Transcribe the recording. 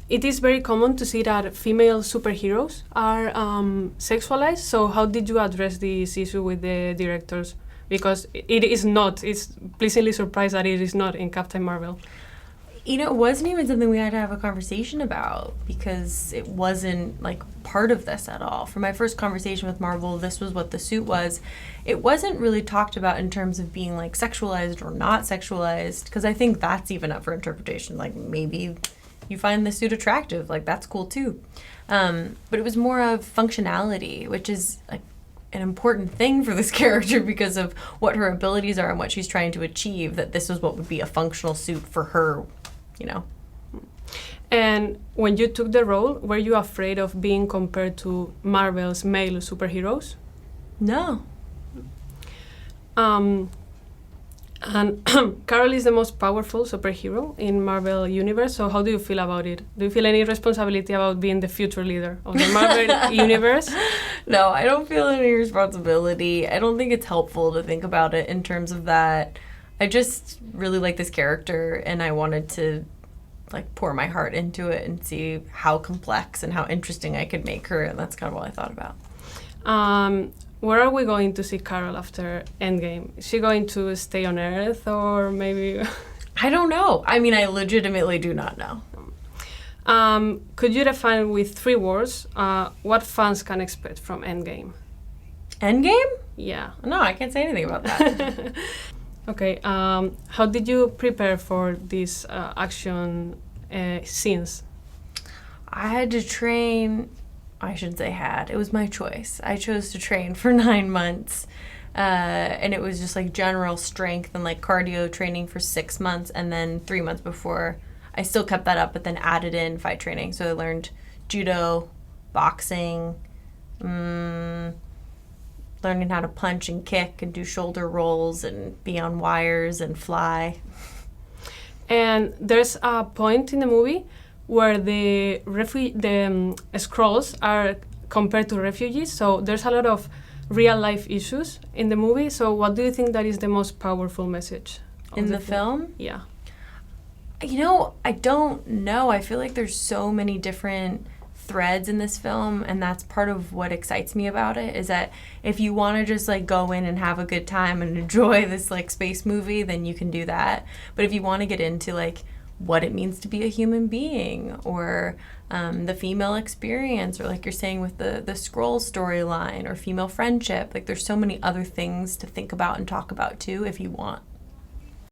it is very common to see that female superheroes are sexualized. So how did you address this issue with the directors? Because it is not. It's pleasantly surprised that it is not in Captain Marvel. You know, it wasn't even something we had to have a conversation about because it wasn't like part of this at all. For my first conversation with Marvel, this was what the suit was. It wasn't really talked about in terms of being like sexualized or not sexualized, because I think that's even up for interpretation. Like maybe you find the suit attractive, like that's cool too. But it was more of functionality, which is like an important thing for this character because of what her abilities are and what she's trying to achieve, that this was what would be a functional suit for her, you know. And when you took the role, were you afraid of being compared to Marvel's male superheroes? No. And Carol is the most powerful superhero in Marvel universe, so how do you feel about it? Do you feel any responsibility about being the future leader of the Marvel universe? No, I don't feel any responsibility. I don't think it's helpful to think about it in terms of that. I just really like this character, and I wanted to like pour my heart into it and see how complex and how interesting I could make her, and that's kind of all I thought about. Where are we going to see Carol after Endgame? Is she going to stay on Earth, or maybe... I don't know. I mean, I legitimately do not know. Could you define with 3 words what fans can expect from Endgame? Endgame? Yeah. No, I can't say anything about that. Okay. How did you prepare for these action scenes? I had to train... I shouldn't say had. It was my choice. I chose to train for 9 months. And it was just like general strength and like cardio training for 6 months. And then 3 months before, I still kept that up, but then added in fight training. So I learned judo, boxing, learning how to punch and kick and do shoulder rolls and be on wires and fly. And there's a point in the movie where the Skrulls are compared to refugees. So there's a lot of real life issues in the movie. So what do you think that is the most powerful message in the film? Yeah. You know, I don't know. I feel like there's so many different threads in this film, and that's part of what excites me about it, is that if you want to just like go in and have a good time and enjoy this like space movie, then you can do that. But if you want to get into like what it means to be a human being, or the female experience, or like you're saying with the Skrull storyline, or female friendship, like there's so many other things to think about and talk about too if you want.